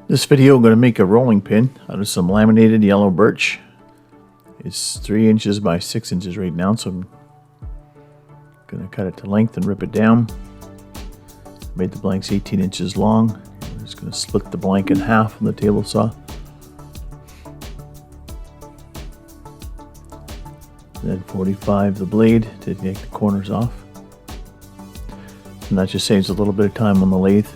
This video I'm going to make a rolling pin out of some laminated yellow birch. It's 3 inches by 6 inches right now, so I'm going to cut it to length and rip it down. Made the blanks 18 inches long. I'm just going to split the blank in half on the table saw. Then 45 the blade to take the corners off. And that just saves a little bit of time on the lathe.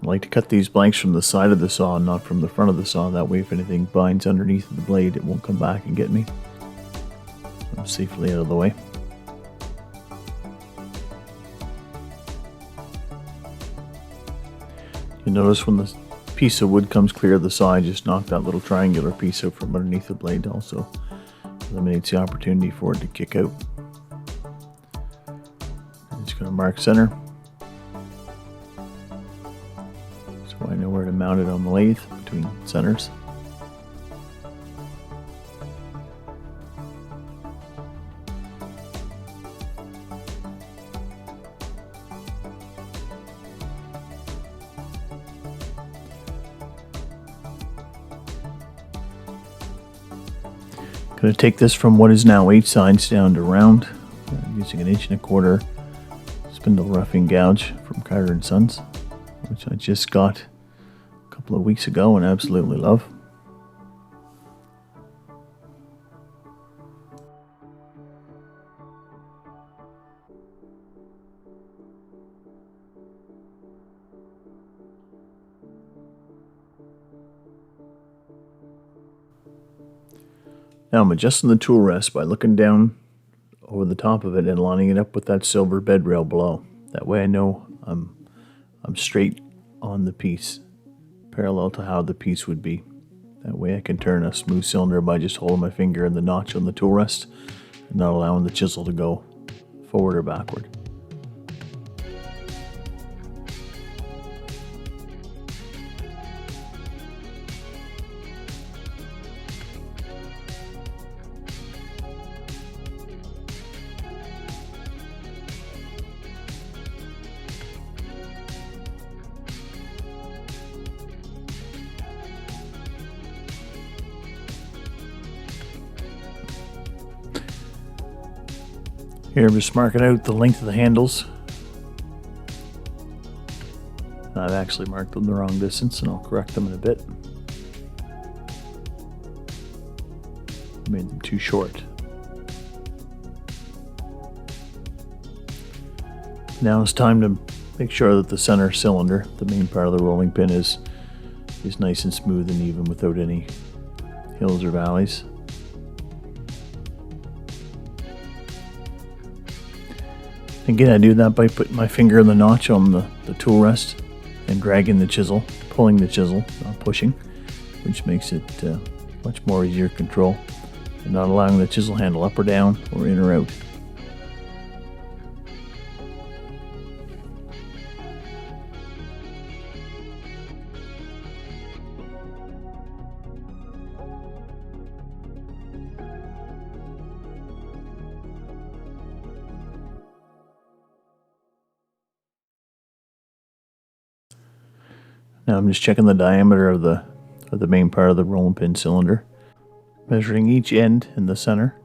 I like to cut these blanks from the side of the saw, not from the front of the saw. That way if anything binds underneath the blade, it won't come back and get me. I'm safely out of the way. You notice when the piece of wood comes clear of the saw, I just knock that little triangular piece out from underneath the blade. Also eliminates the opportunity for it to kick out. I'm just going to mark center, so I know where to mount it on the lathe between centers. Going to take this from what is now 8 sides down to round, using an 1.25 inch spindle roughing gouge from Carter & Sons, which I just got a couple of weeks ago and absolutely love. Now I'm adjusting the tool rest by looking down over the top of it and lining it up with that silver bed rail below. That way I know I'm straight on the piece, parallel to how the piece would be. That way I can turn a smooth cylinder by just holding my finger in the notch on the tool rest and not allowing the chisel to go forward or backward. Here I'm just marking out the length of the handles. I've actually marked them the wrong distance, and I'll correct them in a bit. I made them too short. Now it's time to make sure that the center cylinder, the main part of the rolling pin, is nice and smooth and even without any hills or valleys. Again, I do that by putting my finger in the notch on the tool rest and dragging the chisel, pulling the chisel, not pushing, which makes it much more easier to control, and not allowing the chisel handle up or down or in or out. Now I'm just checking the diameter of the main part of the rolling pin cylinder, measuring each end in the center.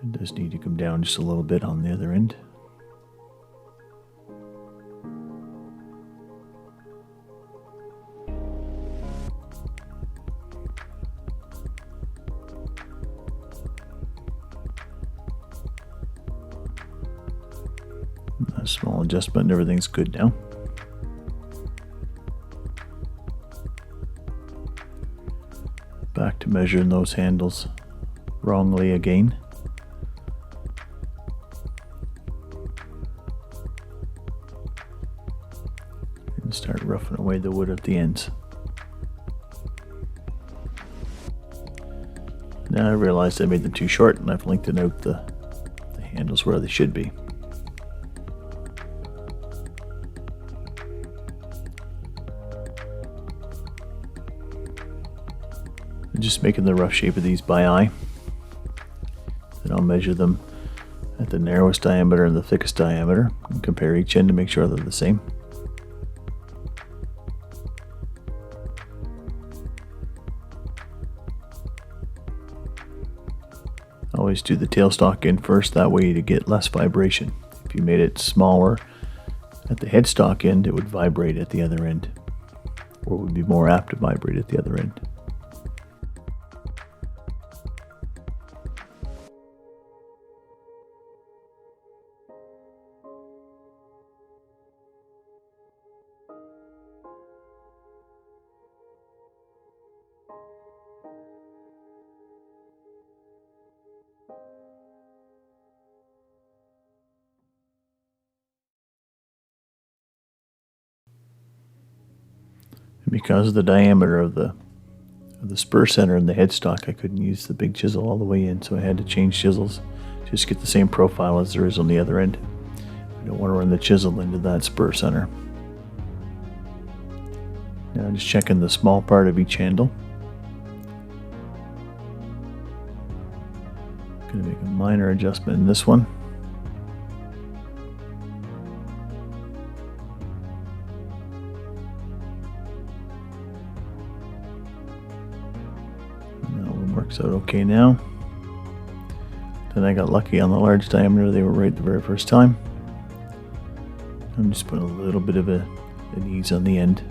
It does need to come down just a little bit on the other end. A small adjustment and everything's good now. Back to measuring those handles wrongly again. And start roughing away the wood at the ends. Now I realized I made them too short, and I've lengthened out the handles where they should be. I'm just making the rough shape of these by eye. Then I'll measure them at the narrowest diameter and the thickest diameter and compare each end to make sure they're the same. Always do the tailstock end first, that way to get less vibration. If you made it smaller at the headstock end, it would vibrate at the other end, or would be more apt to vibrate at the other end. And because of the diameter of the spur center and the headstock, I couldn't use the big chisel all the way in, so I had to change chisels just to get the same profile as there is on the other end. I don't want to run the chisel into that spur center. Now I'm just checking the small part of each handle. Going to make a minor adjustment in this one. Works out okay now. Then I got lucky on the large diameter, they were right the very first time. I'm just putting a little bit of an ease on the end.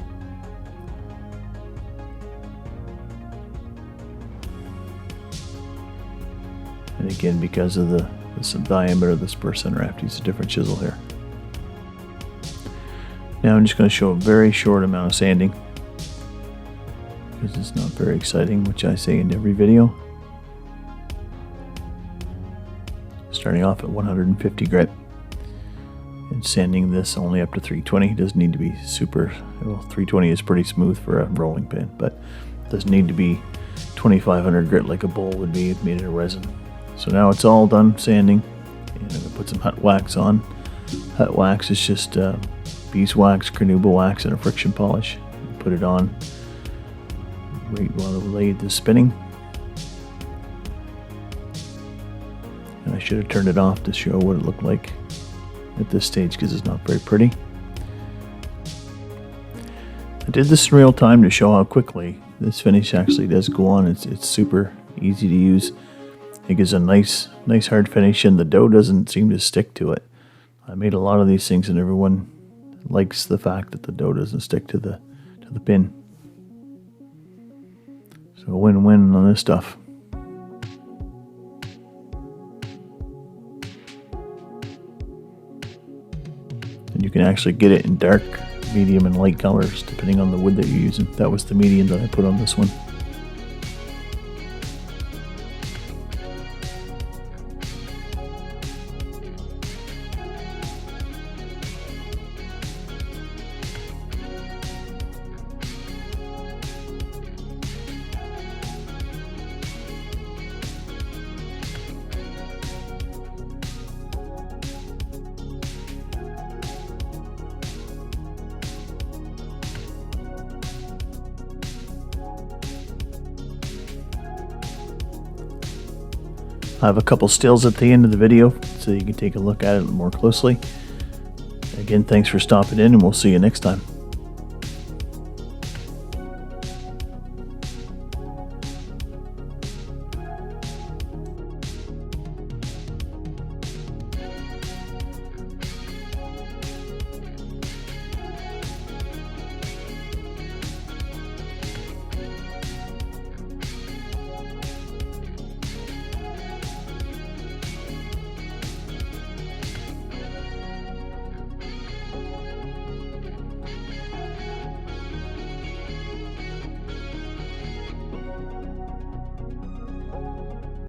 And again, because of the diameter of the spur center, I have to use a different chisel here. Now I'm just going to show a very short amount of sanding, because it's not very exciting, which I say in every video. Starting off at 150 grit and sanding this only up to 320. It doesn't need to be super, well, 320 is pretty smooth for a rolling pin, but it doesn't need to be 2500 grit like a bowl would be if made in a resin. So now it's all done sanding, and I'm going to put some hot wax on. Hot wax is just beeswax, carnauba wax, and a friction polish. Put it on. Wait while the lathe is spinning. And I should have turned it off to show what it looked like at this stage, because it's not very pretty. I did this in real time to show how quickly this finish actually does go on. It's super easy to use. It gives a nice hard finish, and the dough doesn't seem to stick to it. I made a lot of these things, and everyone likes the fact that the dough doesn't stick to the pin. So a win-win on this stuff. And you can actually get it in dark, medium, and light colors depending on the wood that you're using. That was the medium that I put on this one. I have a couple stills at the end of the video so you can take a look at it more closely. Again, thanks for stopping in, and we'll see you next time.